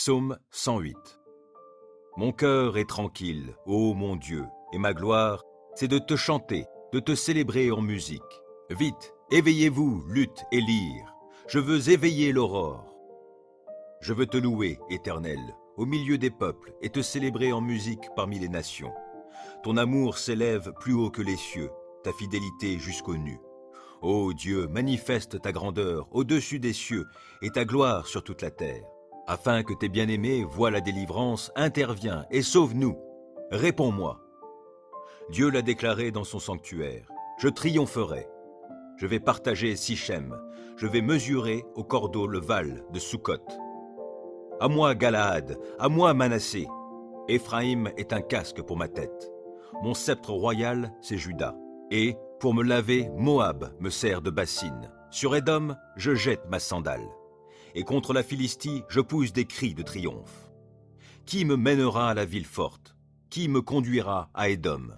Psaume 108. Mon cœur est tranquille, ô mon Dieu, et ma gloire, c'est de te chanter, de te célébrer en musique. Vite, éveillez-vous, lutte et lyre. Je veux éveiller l'aurore. Je veux te louer, Éternel, au milieu des peuples, et te célébrer en musique parmi les nations. Ton amour s'élève plus haut que les cieux, ta fidélité jusqu'aux nues. Ô Dieu, manifeste ta grandeur au-dessus des cieux, et ta gloire sur toute la terre. Afin que tes bien-aimés voient la délivrance, interviens et sauve-nous. Réponds-moi. Dieu l'a déclaré dans son sanctuaire. Je triompherai. Je vais partager Sichem. Je vais mesurer au cordeau le val de Sukkot. À moi Galaad, à moi Manassé. Éphraïm est un casque pour ma tête. Mon sceptre royal, c'est Juda. Et, pour me laver, Moab me sert de bassine. Sur Édom, je jette ma sandale. Et contre la Philistie, je pousse des cris de triomphe. Qui me mènera à la ville forte? Qui me conduira à Édom?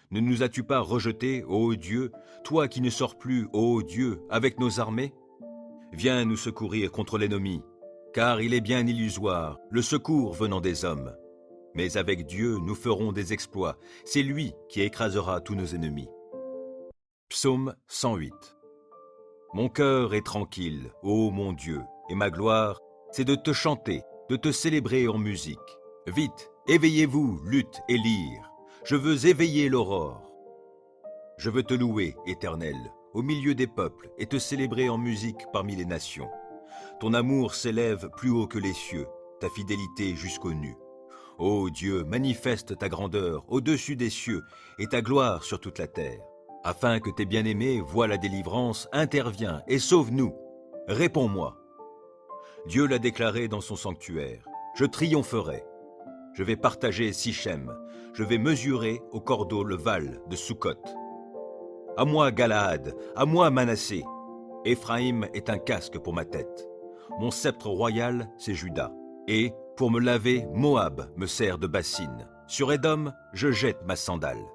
Ne nous as-tu pas rejetés, ô Dieu, toi qui ne sors plus, ô Dieu, avec nos armées? Viens nous secourir contre l'ennemi, car il est bien illusoire, le secours venant des hommes. Mais avec Dieu, nous ferons des exploits, c'est lui qui écrasera tous nos ennemis. Psaume 108. Mon cœur est tranquille, ô mon Dieu, et ma gloire, c'est de te chanter, de te célébrer en musique. Vite, éveillez-vous, lutte et lyre. Je veux éveiller l'aurore. Je veux te louer, Éternel, au milieu des peuples, et te célébrer en musique parmi les nations. Ton amour s'élève plus haut que les cieux, ta fidélité jusqu'aux nues. Ô Dieu, manifeste ta grandeur au-dessus des cieux, et ta gloire sur toute la terre. Afin que tes bien-aimés voient la délivrance, interviens et sauve-nous. Réponds-moi. Dieu l'a déclaré dans son sanctuaire. Je triompherai. Je vais partager Sichem. Je vais mesurer au cordeau le val de Sukkot. À moi Galaad, à moi Manassé. Éphraïm est un casque pour ma tête. Mon sceptre royal, c'est Juda. Et, pour me laver, Moab me sert de bassine. Sur Édom, je jette ma sandale.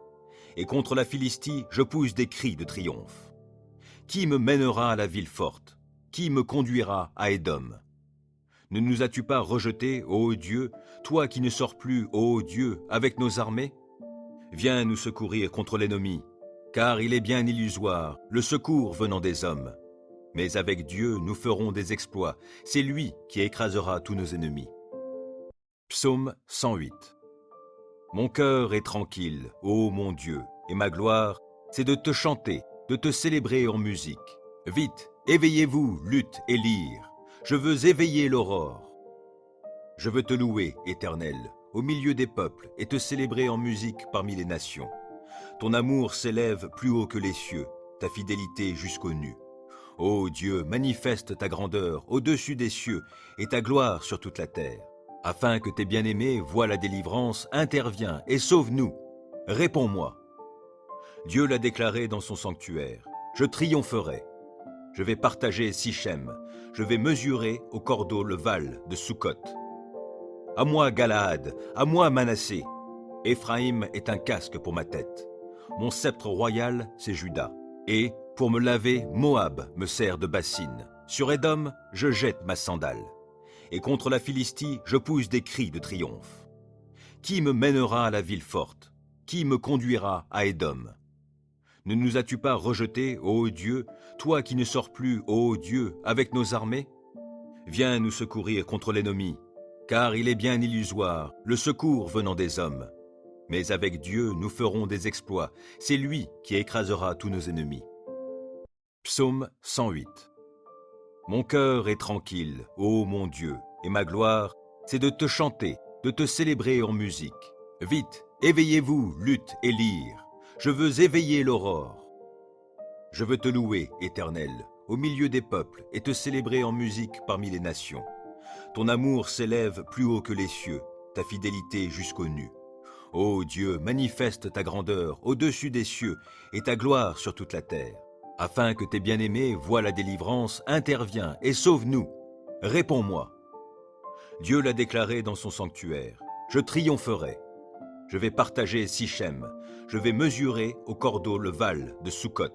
Et contre la Philistie, je pousse des cris de triomphe. Qui me mènera à la ville forte? Qui me conduira à Édom? Ne nous as-tu pas rejetés, ô Dieu, toi qui ne sors plus, ô Dieu, avec nos armées? Viens nous secourir contre l'ennemi, car il est bien illusoire, le secours venant des hommes. Mais avec Dieu, nous ferons des exploits, c'est lui qui écrasera tous nos ennemis. Psaume 108. Mon cœur est tranquille, ô mon Dieu, et ma gloire, c'est de te chanter, de te célébrer en musique. Vite, éveillez-vous, lutte et lyre. Je veux éveiller l'aurore. Je veux te louer, Éternel, au milieu des peuples, et te célébrer en musique parmi les nations. Ton amour s'élève plus haut que les cieux, ta fidélité jusqu'aux nues. Ô Dieu, manifeste ta grandeur au-dessus des cieux, et ta gloire sur toute la terre. Afin que tes bien-aimés voient la délivrance, interviens et sauve-nous. Réponds-moi. Dieu l'a déclaré dans son sanctuaire. Je triompherai. Je vais partager Sichem. Je vais mesurer au cordeau le val de Sukkot. À moi Galaad, à moi Manassé. Éphraïm est un casque pour ma tête. Mon sceptre royal, c'est Juda. Et, pour me laver, Moab me sert de bassine. Sur Édom, je jette ma sandale. Et contre la Philistie, je pousse des cris de triomphe. Qui me mènera à la ville forte? Qui me conduira à Édom? Ne nous as-tu pas rejetés, ô Dieu, toi qui ne sors plus, ô Dieu, avec nos armées? Viens nous secourir contre l'ennemi, car il est bien illusoire, le secours venant des hommes. Mais avec Dieu, nous ferons des exploits, c'est lui qui écrasera tous nos ennemis. Psaume 108. Mon cœur est tranquille, ô mon Dieu, et ma gloire, c'est de te chanter, de te célébrer en musique. Vite, éveillez-vous, lutte et lyre. Je veux éveiller l'aurore. Je veux te louer, Éternel, au milieu des peuples, et te célébrer en musique parmi les nations. Ton amour s'élève plus haut que les cieux, ta fidélité jusqu'aux nues. Ô Dieu, manifeste ta grandeur au-dessus des cieux, et ta gloire sur toute la terre. Afin que tes bien-aimés voient la délivrance, interviens et sauve-nous. Réponds-moi. Dieu l'a déclaré dans son sanctuaire. Je triompherai. Je vais partager Sichem. Je vais mesurer au cordeau le val de Sukkot.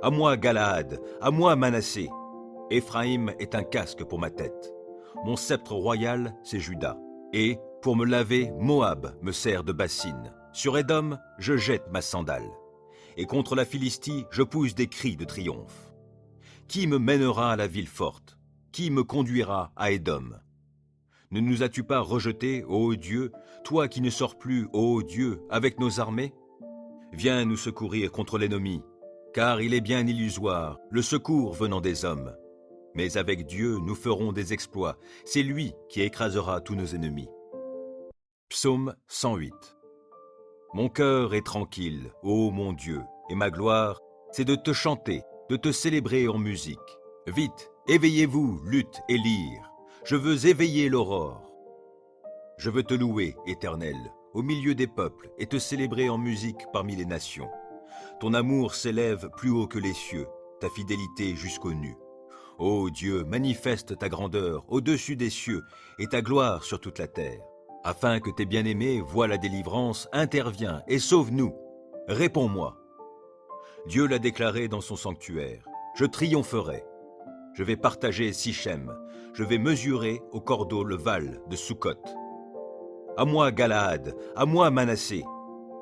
À moi Galaad, à moi Manassé. Éphraïm est un casque pour ma tête. Mon sceptre royal, c'est Juda. Et, pour me laver, Moab me sert de bassine. Sur Édom, je jette ma sandale. Et contre la Philistie, je pousse des cris de triomphe. Qui me mènera à la ville forte? Qui me conduira à Édom? Ne nous as-tu pas rejetés, ô Dieu, toi qui ne sors plus, ô Dieu, avec nos armées? Viens nous secourir contre l'ennemi, car il est bien illusoire, le secours venant des hommes. Mais avec Dieu, nous ferons des exploits, c'est lui qui écrasera tous nos ennemis. Psaume 108. Mon cœur est tranquille, ô mon Dieu, et ma gloire, c'est de te chanter, de te célébrer en musique. Vite, éveillez-vous, lutte et lyre. Je veux éveiller l'aurore. Je veux te louer, Éternel, au milieu des peuples, et te célébrer en musique parmi les nations. Ton amour s'élève plus haut que les cieux, ta fidélité jusqu'aux nues. Ô Dieu, manifeste ta grandeur au-dessus des cieux, et ta gloire sur toute la terre. Afin que tes bien-aimés voient la délivrance, interviens et sauve-nous. Réponds-moi. Dieu l'a déclaré dans son sanctuaire. Je triompherai. Je vais partager Sichem. Je vais mesurer au cordeau le val de Sukkot. À moi Galaad, à moi Manassé.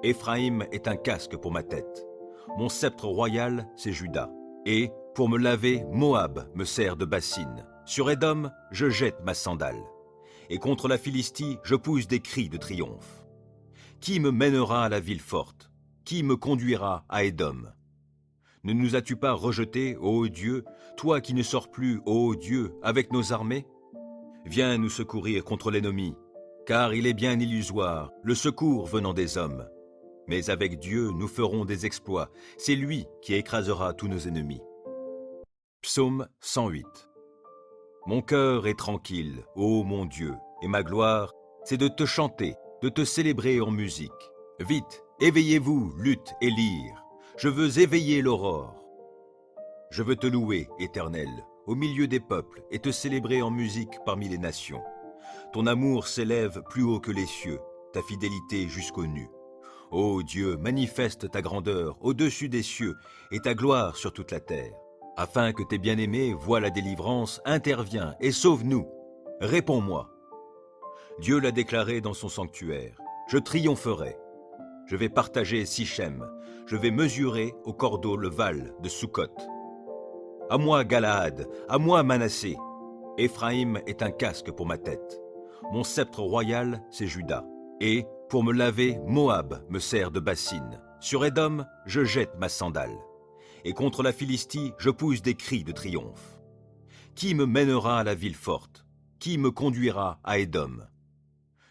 Éphraïm est un casque pour ma tête. Mon sceptre royal, c'est Juda. Et, pour me laver, Moab me sert de bassine. Sur Édom, je jette ma sandale. Et contre la Philistie, je pousse des cris de triomphe. Qui me mènera à la ville forte? Qui me conduira à Édom? Ne nous as-tu pas rejetés, ô Dieu, toi qui ne sors plus, ô Dieu, avec nos armées? Viens nous secourir contre l'ennemi, car il est bien illusoire, le secours venant des hommes. Mais avec Dieu, nous ferons des exploits, c'est lui qui écrasera tous nos ennemis. Psaume 108. Mon cœur est tranquille, ô mon Dieu, et ma gloire, c'est de te chanter, de te célébrer en musique. Vite, éveillez-vous, lutte et lyre. Je veux éveiller l'aurore. Je veux te louer, Éternel, au milieu des peuples, et te célébrer en musique parmi les nations. Ton amour s'élève plus haut que les cieux, ta fidélité jusqu'aux nues. Ô Dieu, manifeste ta grandeur au-dessus des cieux, et ta gloire sur toute la terre. Afin que tes bien-aimés voient la délivrance, interviens et sauve-nous. Réponds-moi. Dieu l'a déclaré dans son sanctuaire. Je triompherai. Je vais partager Sichem. Je vais mesurer au cordeau le val de Sukkot. À moi Galaad, à moi Manassé. Éphraïm est un casque pour ma tête. Mon sceptre royal, c'est Juda. Et, pour me laver, Moab me sert de bassine. Sur Édom, je jette ma sandale. Et contre la Philistie, je pousse des cris de triomphe. Qui me mènera à la ville forte? Qui me conduira à Édom?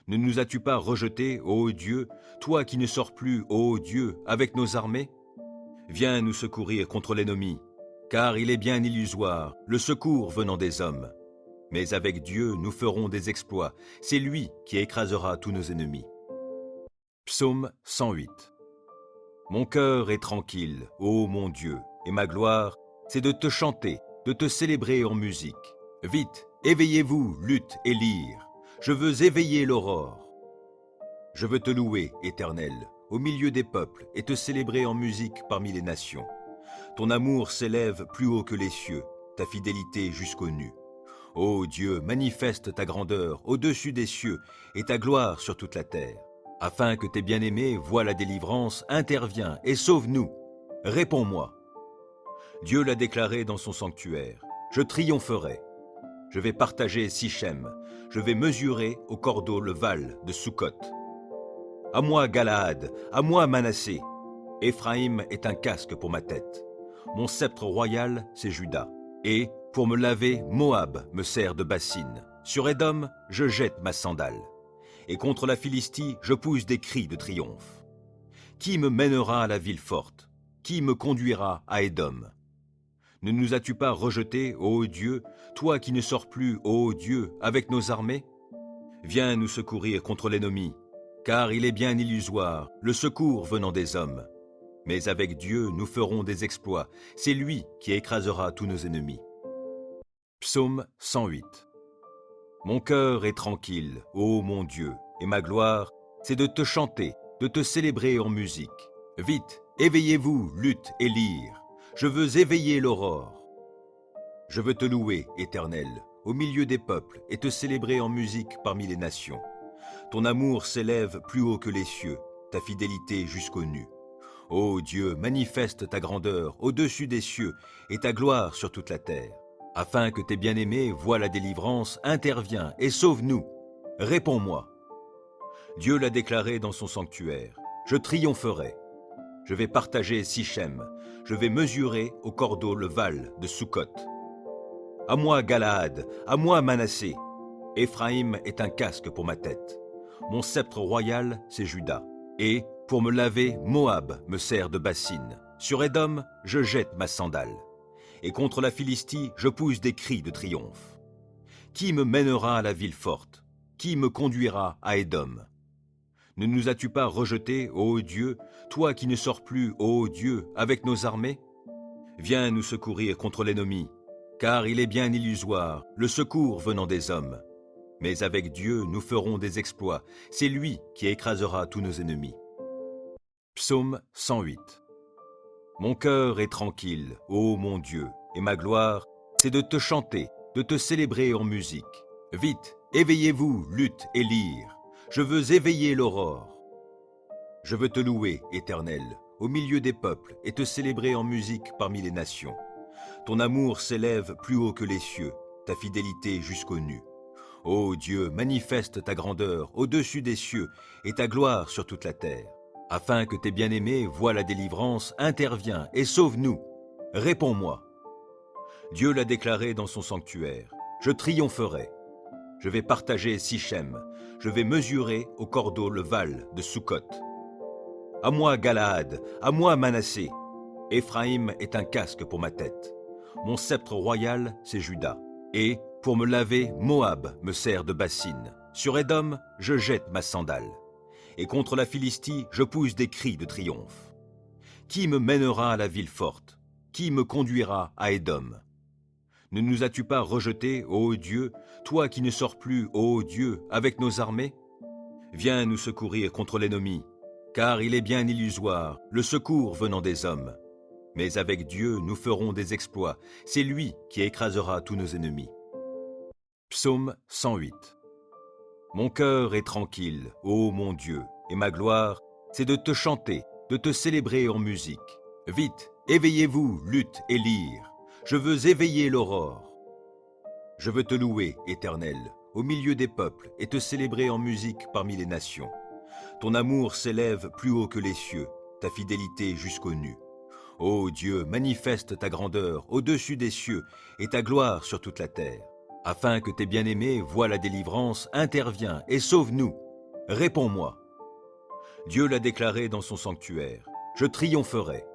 Ne nous as-tu pas rejetés, ô Dieu, toi qui ne sors plus, ô Dieu, avec nos armées? Viens nous secourir contre l'ennemi, car il est bien illusoire, le secours venant des hommes. Mais avec Dieu, nous ferons des exploits, c'est lui qui écrasera tous nos ennemis. Psaume 108. Mon cœur est tranquille, ô mon Dieu, et ma gloire, c'est de te chanter, de te célébrer en musique. Vite, éveillez-vous, lutte et lyre. Je veux éveiller l'aurore. Je veux te louer, Éternel, au milieu des peuples, et te célébrer en musique parmi les nations. Ton amour s'élève plus haut que les cieux, ta fidélité jusqu'aux nues. Ô Dieu, manifeste ta grandeur au-dessus des cieux, et ta gloire sur toute la terre. Afin que tes bien-aimés voient la délivrance, interviens et sauve-nous. Réponds-moi. Dieu l'a déclaré dans son sanctuaire. Je triompherai. Je vais partager Sichem. Je vais mesurer au cordeau le val de Sukkot. À moi Galaad, à moi Manassé. Éphraïm est un casque pour ma tête. Mon sceptre royal, c'est Juda. Et, pour me laver, Moab me sert de bassine. Sur Édom, je jette ma sandale. Et contre la Philistie, je pousse des cris de triomphe. Qui me mènera à la ville forte? Qui me conduira à Édom? Ne nous as-tu pas rejetés, ô Dieu, toi qui ne sors plus, ô Dieu, avec nos armées? Viens nous secourir contre l'ennemi, car il est bien illusoire, le secours venant des hommes. Mais avec Dieu, nous ferons des exploits, c'est lui qui écrasera tous nos ennemis. Psaume 108. Mon cœur est tranquille, ô mon Dieu, et ma gloire, c'est de te chanter, de te célébrer en musique. Vite, éveillez-vous, lutte et lyre. Je veux éveiller l'aurore. Je veux te louer, Éternel, au milieu des peuples et te célébrer en musique parmi les nations. Ton amour s'élève plus haut que les cieux, ta fidélité jusqu'aux nues. Ô Dieu, manifeste ta grandeur au-dessus des cieux et ta gloire sur toute la terre. Afin que tes bien-aimés voient la délivrance, interviens et sauve-nous. Réponds-moi. Dieu l'a déclaré dans son sanctuaire. Je triompherai. Je vais partager Sichem. Je vais mesurer au cordeau le val de Sukkot. À moi Galaad, à moi Manassé. Éphraïm est un casque pour ma tête. Mon sceptre royal, c'est Juda. Et, pour me laver, Moab me sert de bassine. Sur Édom, je jette ma sandale. Et contre la Philistie, je pousse des cris de triomphe. Qui me mènera à la ville forte? Qui me conduira à Édom? Ne nous as-tu pas rejetés, ô Dieu, toi qui ne sors plus, ô Dieu, avec nos armées? Viens nous secourir contre l'ennemi, car il est bien illusoire, le secours venant des hommes. Mais avec Dieu, nous ferons des exploits, c'est lui qui écrasera tous nos ennemis. Psaume 108. Mon cœur est tranquille, ô mon Dieu, et ma gloire, c'est de te chanter, de te célébrer en musique. Vite, éveillez-vous, lutte et lyre. Je veux éveiller l'aurore. Je veux te louer, Éternel, au milieu des peuples, et te célébrer en musique parmi les nations. Ton amour s'élève plus haut que les cieux, ta fidélité jusqu'aux nues. Ô Dieu, manifeste ta grandeur au-dessus des cieux, et ta gloire sur toute la terre. Afin que tes bien-aimés voient la délivrance, interviens et sauve-nous. Réponds-moi. Dieu l'a déclaré dans son sanctuaire. Je triompherai. Je vais partager Sichem. Je vais mesurer au cordeau le val de Sukkot. À moi Galaad, à moi Manassé. Éphraïm est un casque pour ma tête. Mon sceptre royal, c'est Juda. Et, pour me laver, Moab me sert de bassine. Sur Édom, je jette ma sandale. Et contre la Philistie, je pousse des cris de triomphe. Qui me mènera à la ville forte? Qui me conduira à Édom? Ne nous as-tu pas rejetés, ô Dieu, toi qui ne sors plus, ô Dieu, avec nos armées? Viens nous secourir contre l'ennemi, car il est bien illusoire, le secours venant des hommes. Mais avec Dieu, nous ferons des exploits, c'est lui qui écrasera tous nos ennemis. Psaume 108. Mon cœur est tranquille, ô mon Dieu, et ma gloire, c'est de te chanter, de te célébrer en musique. Vite, éveillez-vous, lutte et lyre. Je veux éveiller l'aurore. Je veux te louer, Éternel, au milieu des peuples, et te célébrer en musique parmi les nations. Ton amour s'élève plus haut que les cieux, ta fidélité jusqu'aux nues. Ô Dieu, manifeste ta grandeur au-dessus des cieux, et ta gloire sur toute la terre. Afin que tes bien-aimés voient la délivrance, interviens et sauve-nous. Réponds-moi. Dieu l'a déclaré dans son sanctuaire. Je triompherai.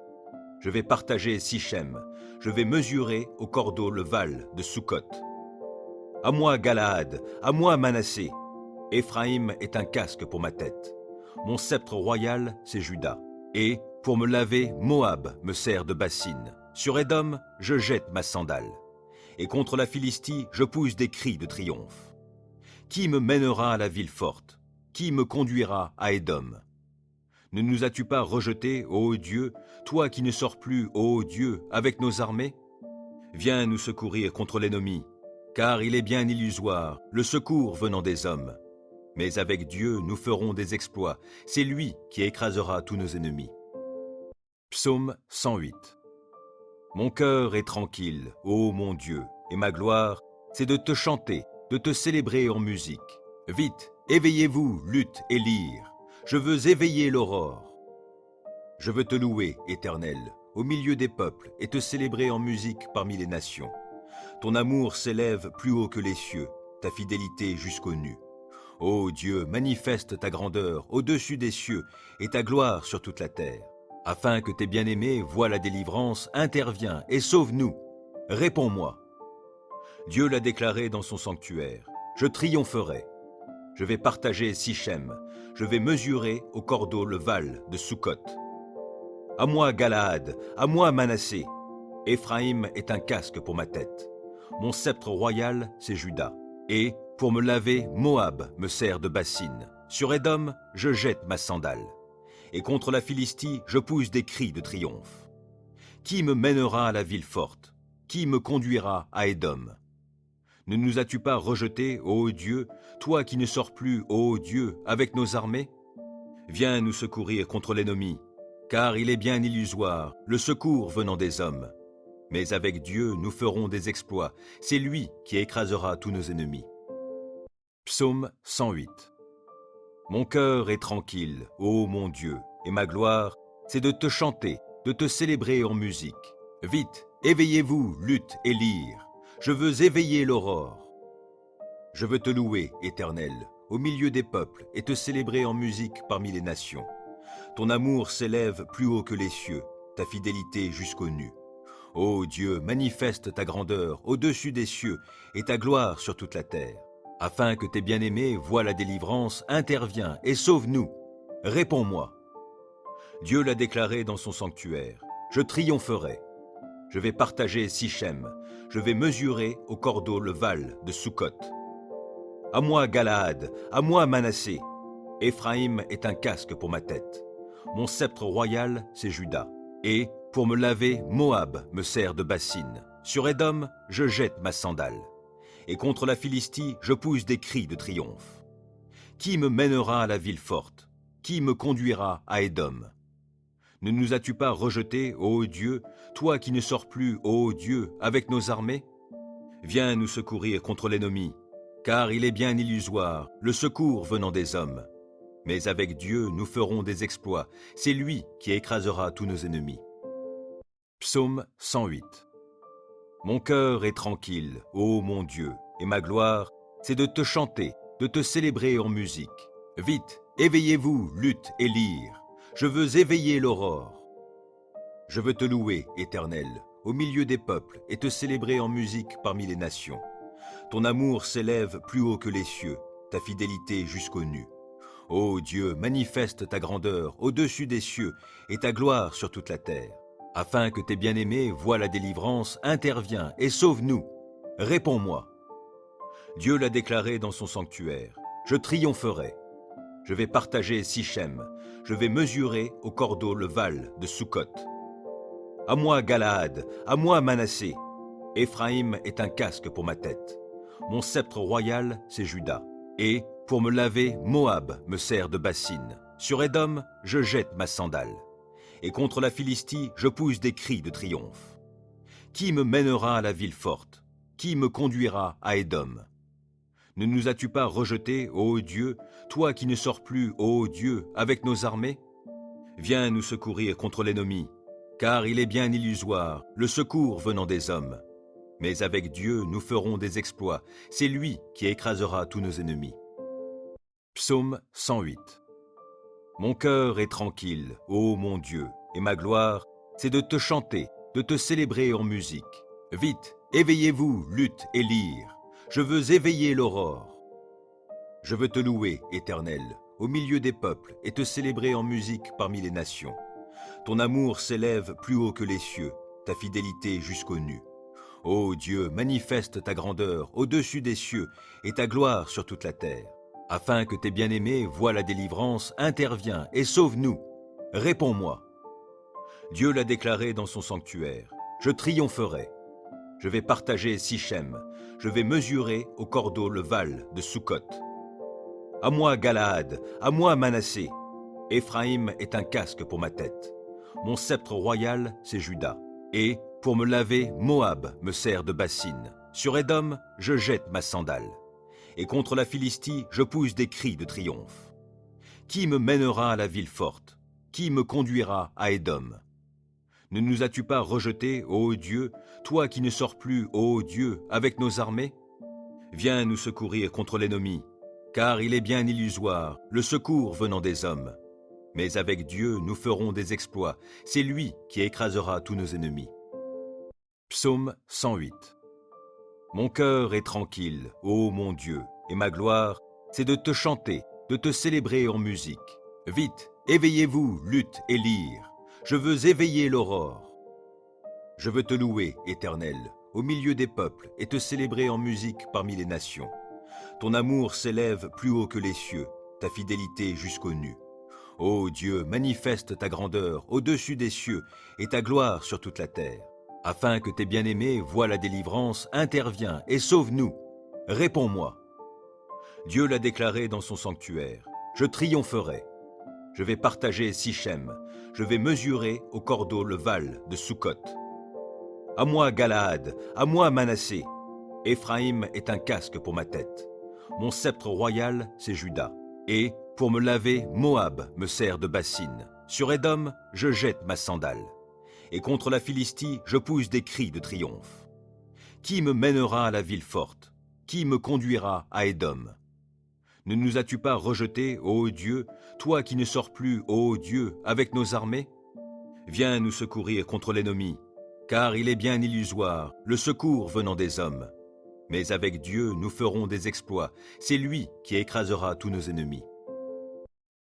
Je vais partager Sichem. Je vais mesurer au cordeau le val de Sukkot. À moi Galaad, à moi Manassé. Éphraïm est un casque pour ma tête. Mon sceptre royal, c'est Juda. Et, pour me laver, Moab me sert de bassine. Sur Édom, je jette ma sandale. Et contre la Philistie, je pousse des cris de triomphe. Qui me mènera à la ville forte? Qui me conduira à Édom? Ne nous as-tu pas rejetés, ô Dieu, toi qui ne sors plus, ô Dieu, avec nos armées? Viens nous secourir contre l'ennemi, car il est bien illusoire, le secours venant des hommes. Mais avec Dieu, nous ferons des exploits, c'est lui qui écrasera tous nos ennemis. Psaume 108. Mon cœur est tranquille, ô mon Dieu, et ma gloire, c'est de te chanter, de te célébrer en musique. Vite, éveillez-vous, lutte et lyre. Je veux éveiller l'aurore. Je veux te louer, Éternel, au milieu des peuples, et te célébrer en musique parmi les nations. Ton amour s'élève plus haut que les cieux, ta fidélité jusqu'aux nues. Ô Dieu, manifeste ta grandeur au-dessus des cieux, et ta gloire sur toute la terre. Afin que tes bien-aimés voient la délivrance, interviens et sauve-nous. Réponds-moi. Dieu l'a déclaré dans son sanctuaire. Je triompherai. Je vais partager Sichem. Je vais mesurer au cordeau le val de Sukkot. À moi Galaad, à moi Manassé. Éphraïm est un casque pour ma tête. Mon sceptre royal, c'est Juda. Et, pour me laver, Moab me sert de bassine. Sur Édom, je jette ma sandale. Et contre la Philistie, je pousse des cris de triomphe. Qui me mènera à la ville forte? Qui me conduira à Édom? Ne nous as-tu pas rejetés, ô Dieu, toi qui ne sors plus, ô Dieu, avec nos armées? Viens nous secourir contre l'ennemi, car il est bien illusoire, le secours venant des hommes. Mais avec Dieu, nous ferons des exploits, c'est lui qui écrasera tous nos ennemis. Psaume 108. Mon cœur est tranquille, ô mon Dieu, et ma gloire, c'est de te chanter, de te célébrer en musique. Vite, éveillez-vous, lutte et lyre. Je veux éveiller l'aurore. Je veux te louer, Éternel, au milieu des peuples, et te célébrer en musique parmi les nations. Ton amour s'élève plus haut que les cieux, ta fidélité jusqu'aux nues. Ô Dieu, manifeste ta grandeur au-dessus des cieux et ta gloire sur toute la terre. Afin que tes bien-aimés voient la délivrance, interviens et sauve-nous. Réponds-moi. Dieu l'a déclaré dans son sanctuaire. Je triompherai. Je vais partager Sichem. Je vais mesurer au cordeau le val de Sukkot. À moi Galaad, à moi Manassé. Éphraïm est un casque pour ma tête. Mon sceptre royal, c'est Juda. Et, pour me laver, Moab me sert de bassine. Sur Édom, je jette ma sandale. Et contre la Philistie, je pousse des cris de triomphe. Qui me mènera à la ville forte? Qui me conduira à Édom? Ne nous as-tu pas rejetés, ô Dieu, toi qui ne sors plus, ô Dieu, avec nos armées? Viens nous secourir contre l'ennemi, car il est bien illusoire, le secours venant des hommes. Mais avec Dieu, nous ferons des exploits, c'est lui qui écrasera tous nos ennemis. Psaume 108. Mon cœur est tranquille, ô mon Dieu, et ma gloire, c'est de te chanter, de te célébrer en musique. Vite, éveillez-vous, lutte et lyre. Je veux éveiller l'aurore. Je veux te louer, Éternel, au milieu des peuples, et te célébrer en musique parmi les nations. Ton amour s'élève plus haut que les cieux, ta fidélité jusqu'aux nues. Ô Dieu, manifeste ta grandeur au-dessus des cieux, et ta gloire sur toute la terre. Afin que tes bien-aimés voient la délivrance, interviens et sauve-nous. Réponds-moi. Dieu l'a déclaré dans son sanctuaire. Je triompherai. Je vais partager Sichem. Je vais mesurer au cordeau le val de Sukkot. À moi Galaad, à moi Manassé. Éphraïm est un casque pour ma tête. Mon sceptre royal, c'est Juda. Et, pour me laver, Moab me sert de bassine. Sur Édom, je jette ma sandale. Et contre la Philistie, je pousse des cris de triomphe. Qui me mènera à la ville forte? Qui me conduira à Édom? Ne nous as-tu pas rejetés, ô Dieu, toi qui ne sors plus, ô Dieu, avec nos armées? Viens nous secourir contre l'ennemi, car il est bien illusoire, le secours venant des hommes. Mais avec Dieu, nous ferons des exploits, c'est lui qui écrasera tous nos ennemis. Psaume 108. Mon cœur est tranquille, ô mon Dieu, et ma gloire, c'est de te chanter, de te célébrer en musique. Vite, éveillez-vous, lutte et lyre. Je veux éveiller l'aurore. Je veux te louer, Éternel, au milieu des peuples, et te célébrer en musique parmi les nations. Ton amour s'élève plus haut que les cieux, ta fidélité jusqu'aux nues. Ô Dieu, manifeste ta grandeur au-dessus des cieux, et ta gloire sur toute la terre. Afin que tes bien-aimés voient la délivrance, interviens et sauve-nous. Réponds-moi. Dieu l'a déclaré dans son sanctuaire. Je triompherai. Je vais partager Sichem. Je vais mesurer au cordeau le val de Sukkot. À moi Galaad, à moi Manassé. Éphraïm est un casque pour ma tête. Mon sceptre royal, c'est Juda. Et, pour me laver, Moab me sert de bassine. Sur Édom, je jette ma sandale. Et contre la Philistie, je pousse des cris de triomphe. Qui me mènera à la ville forte? Qui me conduira à Édom? Ne nous as-tu pas rejetés, ô Dieu, toi qui ne sors plus, ô Dieu, avec nos armées? Viens nous secourir contre l'ennemi, car il est bien illusoire, le secours venant des hommes. Mais avec Dieu, nous ferons des exploits, c'est lui qui écrasera tous nos ennemis. Psaume 108. Mon cœur est tranquille, ô mon Dieu, et ma gloire, c'est de te chanter, de te célébrer en musique. Vite, éveillez-vous, lutte et lyre. Je veux éveiller l'aurore. Je veux te louer, Éternel, au milieu des peuples, et te célébrer en musique parmi les nations. Ton amour s'élève plus haut que les cieux, ta fidélité jusqu'aux nues. Ô Dieu, manifeste ta grandeur au-dessus des cieux, et ta gloire sur toute la terre. Afin que tes bien-aimés voient la délivrance, interviens et sauve-nous. Réponds-moi. Dieu l'a déclaré dans son sanctuaire. Je triompherai. Je vais partager Sichem. Je vais mesurer au cordeau le val de Sukkot. À moi Galaad, à moi Manassé. Éphraïm est un casque pour ma tête. Mon sceptre royal, c'est Juda. Et, pour me laver, Moab me sert de bassine. Sur Édom, je jette ma sandale. Et contre la Philistie, je pousse des cris de triomphe. Qui me mènera à la ville forte? Qui me conduira à Édom? Ne nous as-tu pas rejetés, ô Dieu, toi qui ne sors plus, ô Dieu, avec nos armées? Viens nous secourir contre l'ennemi, car il est bien illusoire, le secours venant des hommes. Mais avec Dieu, nous ferons des exploits, c'est lui qui écrasera tous nos ennemis.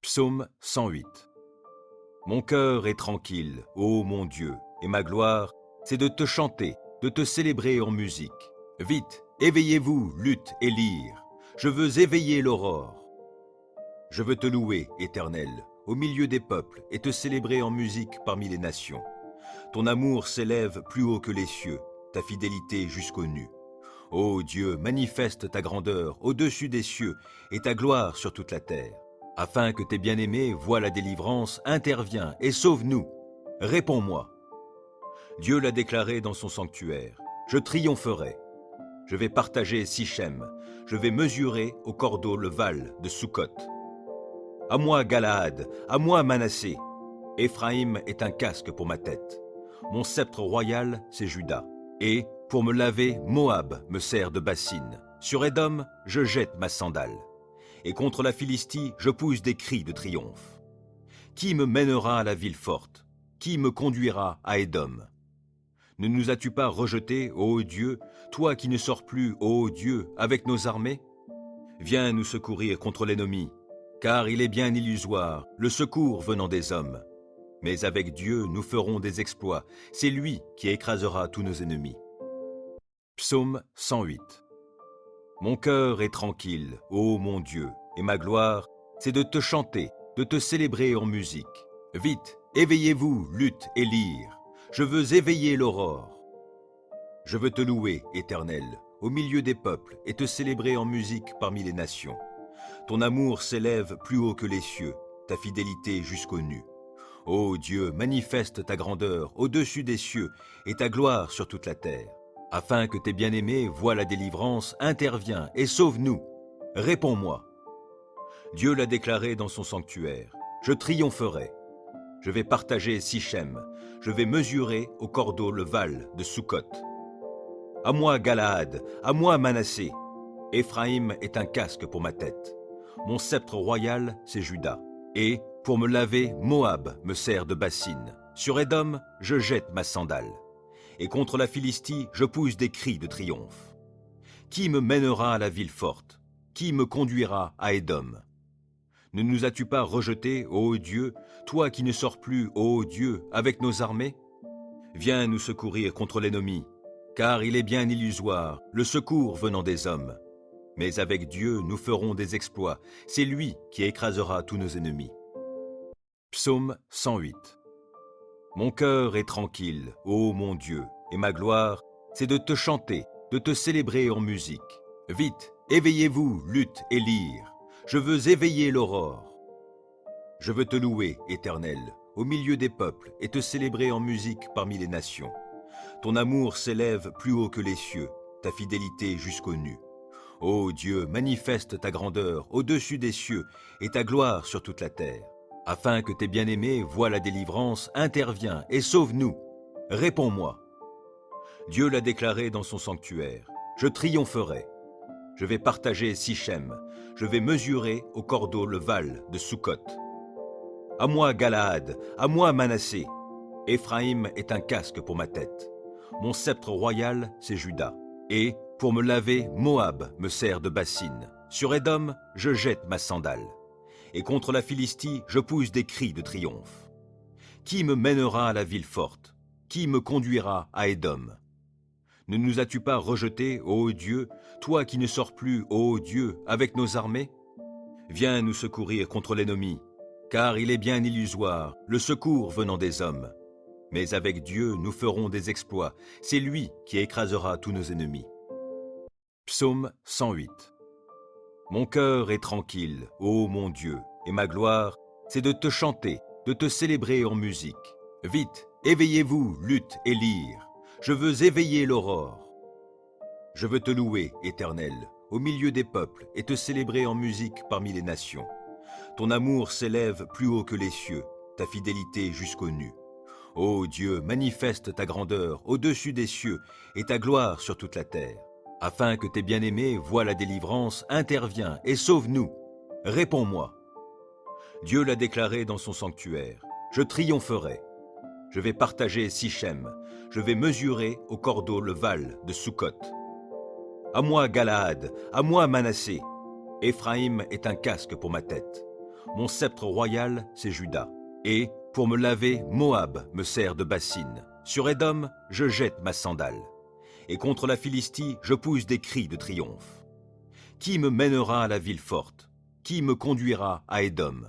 Psaume 108. Mon cœur est tranquille, ô mon Dieu, et ma gloire, c'est de te chanter, de te célébrer en musique. Vite, éveillez-vous, lutte et lyre. Je veux éveiller l'aurore. Je veux te louer, Éternel, au milieu des peuples, et te célébrer en musique parmi les nations. Ton amour s'élève plus haut que les cieux, ta fidélité jusqu'aux nues. Ô Dieu, manifeste ta grandeur au-dessus des cieux, et ta gloire sur toute la terre. Afin que tes bien-aimés voient la délivrance, interviens et sauve-nous. Réponds-moi. Dieu l'a déclaré dans son sanctuaire. Je triompherai. Je vais partager Sichem. Je vais mesurer au cordeau le val de Sukkot. À moi Galaad, à moi Manassé. Éphraïm est un casque pour ma tête. Mon sceptre royal, c'est Juda. Et, pour me laver, Moab me sert de bassine. Sur Édom, je jette ma sandale. Et contre la Philistie, je pousse des cris de triomphe. Qui me mènera à la ville forte? Qui me conduira à Édom? Ne nous as-tu pas rejetés, ô Dieu, toi qui ne sors plus, ô Dieu, avec nos armées? Viens nous secourir contre l'ennemi, car il est bien illusoire, le secours venant des hommes. Mais avec Dieu, nous ferons des exploits, c'est lui qui écrasera tous nos ennemis. Psaume 108. Mon cœur est tranquille, ô mon Dieu, et ma gloire, c'est de te chanter, de te célébrer en musique. Vite, éveillez-vous, lutte et lyre. Je veux éveiller l'aurore. Je veux te louer, Éternel, au milieu des peuples, et te célébrer en musique parmi les nations. Ton amour s'élève plus haut que les cieux, ta fidélité jusqu'aux nues. Ô Dieu, manifeste ta grandeur au-dessus des cieux, et ta gloire sur toute la terre. Afin que tes bien-aimés voient la délivrance, interviens et sauve-nous. Réponds-moi. Dieu l'a déclaré dans son sanctuaire. Je triompherai. Je vais partager Sichem. Je vais mesurer au cordeau le val de Sukkot. À moi Galaad, à moi Manassé. Éphraïm est un casque pour ma tête. Mon sceptre royal, c'est Juda. Et, pour me laver, Moab me sert de bassine. Sur Édom, je jette ma sandale. Et contre la Philistie, je pousse des cris de triomphe. Qui me mènera à la ville forte? Qui me conduira à Édom? Ne nous as-tu pas rejetés, ô Dieu, toi qui ne sors plus, ô Dieu, avec nos armées? Viens nous secourir contre l'ennemi, car il est bien illusoire, le secours venant des hommes. Mais avec Dieu, nous ferons des exploits, c'est lui qui écrasera tous nos ennemis. Psaume 108. Mon cœur est tranquille, ô mon Dieu, et ma gloire, c'est de te chanter, de te célébrer en musique. Vite, éveillez-vous, lutte et lyre. Je veux éveiller l'aurore. Je veux te louer, Éternel, au milieu des peuples, et te célébrer en musique parmi les nations. Ton amour s'élève plus haut que les cieux, ta fidélité jusqu'aux nues. Ô Dieu, manifeste ta grandeur au-dessus des cieux, et ta gloire sur toute la terre. Afin que tes bien-aimés voient la délivrance, interviens et sauve-nous. Réponds-moi. Dieu l'a déclaré dans son sanctuaire. Je triompherai. Je vais partager Sichem. Je vais mesurer au cordeau le val de Sukkot. À moi Galaad, à moi Manassé. Éphraïm est un casque pour ma tête. Mon sceptre royal, c'est Juda. Et, pour me laver, Moab me sert de bassine. Sur Édom, je jette ma sandale. Et contre la Philistie, je pousse des cris de triomphe. Qui me mènera à la ville forte? Qui me conduira à Édom? Ne nous as-tu pas rejetés, ô Dieu, toi qui ne sors plus, ô Dieu, avec nos armées? Viens nous secourir contre l'ennemi, car il est bien illusoire, le secours venant des hommes. Mais avec Dieu, nous ferons des exploits, c'est lui qui écrasera tous nos ennemis. Psaume 108. Mon cœur est tranquille, ô mon Dieu, et ma gloire, c'est de te chanter, de te célébrer en musique. Vite, éveillez-vous, lutte et lyre. Je veux éveiller l'aurore. Je veux te louer, Éternel, au milieu des peuples, et te célébrer en musique parmi les nations. Ton amour s'élève plus haut que les cieux, ta fidélité jusqu'aux nues. Ô Dieu, manifeste ta grandeur au-dessus des cieux et ta gloire sur toute la terre. Afin que tes bien-aimés voient la délivrance, interviens et sauve-nous. Réponds-moi. Dieu l'a déclaré dans son sanctuaire. Je triompherai. Je vais partager Sichem. Je vais mesurer au cordeau le val de Sukkot. À moi Galaad, à moi Manassé. Éphraïm est un casque pour ma tête. Mon sceptre royal, c'est Juda. Et, pour me laver, Moab me sert de bassine. Sur Édom, je jette ma sandale. Et contre la Philistie, je pousse des cris de triomphe. Qui me mènera à la ville forte? Qui me conduira à Édom?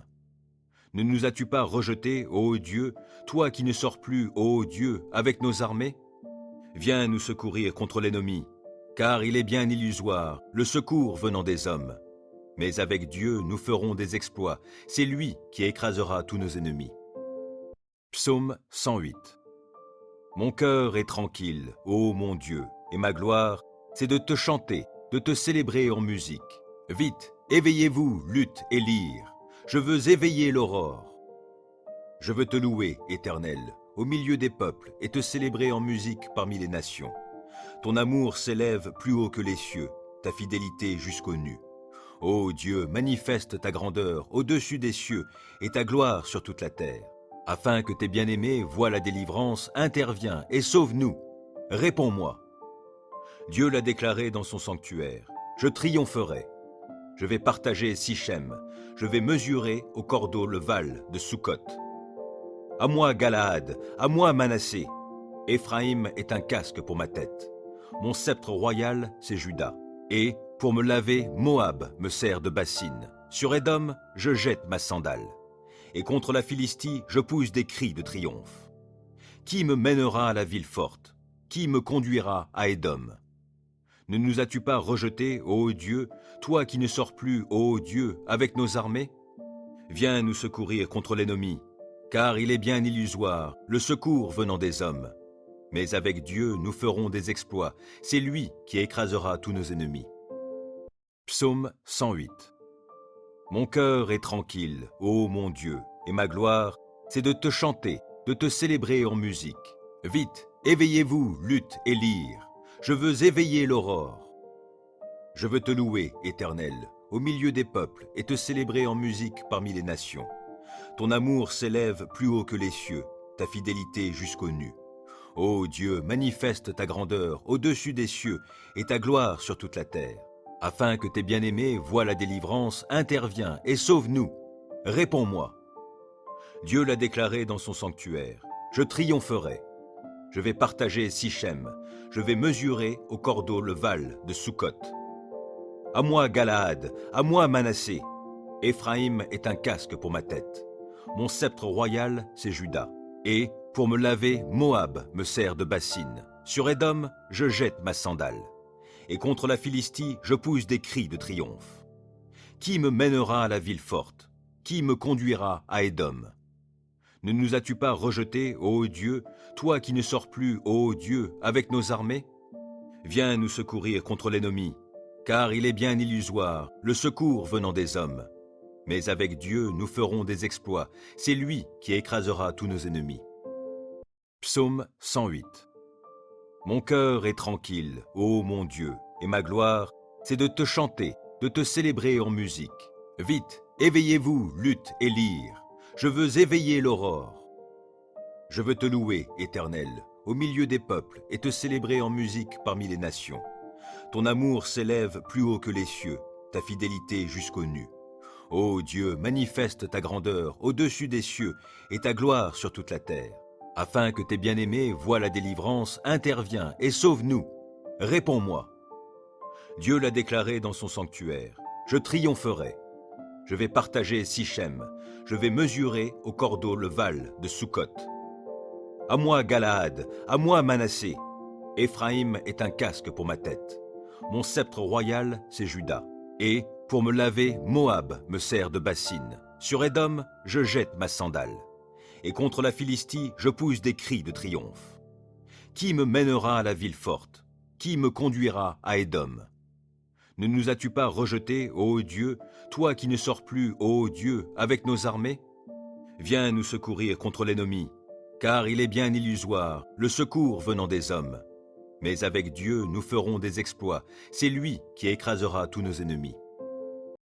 Ne nous as-tu pas rejetés, ô Dieu, toi qui ne sors plus, ô Dieu, avec nos armées? Viens nous secourir contre l'ennemi, car il est bien illusoire, le secours venant des hommes. Mais avec Dieu, nous ferons des exploits, c'est lui qui écrasera tous nos ennemis. Psaume 108. Mon cœur est tranquille, ô mon Dieu, et ma gloire, c'est de te chanter, de te célébrer en musique. Vite, éveillez-vous, lutte et lyre. Je veux éveiller l'aurore. Je veux te louer, Éternel, au milieu des peuples, et te célébrer en musique parmi les nations. Ton amour s'élève plus haut que les cieux, ta fidélité jusqu'aux nues. Ô Dieu, manifeste ta grandeur au-dessus des cieux, et ta gloire sur toute la terre. Afin que tes bien-aimés voient la délivrance, interviens et sauve-nous. Réponds-moi. Dieu l'a déclaré dans son sanctuaire. Je triompherai. Je vais partager Sichem. Je vais mesurer au cordeau le val de Sukkot. À moi Galaad, à moi Manassé. Éphraïm est un casque pour ma tête. Mon sceptre royal, c'est Juda. Et, pour me laver, Moab me sert de bassine. Sur Édom, je jette ma sandale. Et contre la Philistie, je pousse des cris de triomphe. Qui me mènera à la ville forte? Qui me conduira à Édom? Ne nous as-tu pas rejetés, ô Dieu, toi qui ne sors plus, ô Dieu, avec nos armées? Viens nous secourir contre l'ennemi, car il est bien illusoire, le secours venant des hommes. Mais avec Dieu, nous ferons des exploits, c'est lui qui écrasera tous nos ennemis. Psaume 108. Mon cœur est tranquille, ô mon Dieu, et ma gloire, c'est de te chanter, de te célébrer en musique. Vite, éveillez-vous, lutte et lyre. Je veux éveiller l'aurore. Je veux te louer, Éternel, au milieu des peuples, et te célébrer en musique parmi les nations. Ton amour s'élève plus haut que les cieux, ta fidélité jusqu'aux nues. Ô Dieu, manifeste ta grandeur au-dessus des cieux, et ta gloire sur toute la terre. Afin que tes bien-aimés voient la délivrance, interviens et sauve-nous. Réponds-moi. Dieu l'a déclaré dans son sanctuaire. Je triompherai. Je vais partager Sichem. Je vais mesurer au cordeau le val de Sukkot. À moi Galaad, à moi Manassé. Éphraïm est un casque pour ma tête. Mon sceptre royal, c'est Juda. Et, pour me laver, Moab me sert de bassine. Sur Édom, je jette ma sandale. Et contre la Philistie, je pousse des cris de triomphe. Qui me mènera à la ville forte? Qui me conduira à Édom? Ne nous as-tu pas rejetés, ô Dieu, toi qui ne sors plus, ô Dieu, avec nos armées? Viens nous secourir contre l'ennemi, car il est bien illusoire, le secours venant des hommes. Mais avec Dieu, nous ferons des exploits, c'est lui qui écrasera tous nos ennemis. Psaume 108. Mon cœur est tranquille, ô mon Dieu, et ma gloire, c'est de te chanter, de te célébrer en musique. Vite, éveillez-vous, lutte et lyre. Je veux éveiller l'aurore. Je veux te louer, Éternel, au milieu des peuples, et te célébrer en musique parmi les nations. Ton amour s'élève plus haut que les cieux, ta fidélité jusqu'aux nues. Ô Dieu, manifeste ta grandeur au-dessus des cieux, et ta gloire sur toute la terre. Afin que tes bien-aimés voient la délivrance, interviens et sauve-nous. Réponds-moi. Dieu l'a déclaré dans son sanctuaire. Je triompherai. Je vais partager Sichem. Je vais mesurer au cordeau le val de Sukkot. À moi Galaad, à moi Manassé. Éphraïm est un casque pour ma tête. Mon sceptre royal, c'est Juda. Et, pour me laver, Moab me sert de bassine. Sur Édom, je jette ma sandale. Et contre la Philistie, je pousse des cris de triomphe. Qui me mènera à la ville forte? Qui me conduira à Édom? Ne nous as-tu pas rejetés, ô Dieu, toi qui ne sors plus, ô Dieu, avec nos armées? Viens nous secourir contre l'ennemi, car il est bien illusoire, le secours venant des hommes. Mais avec Dieu, nous ferons des exploits, c'est lui qui écrasera tous nos ennemis.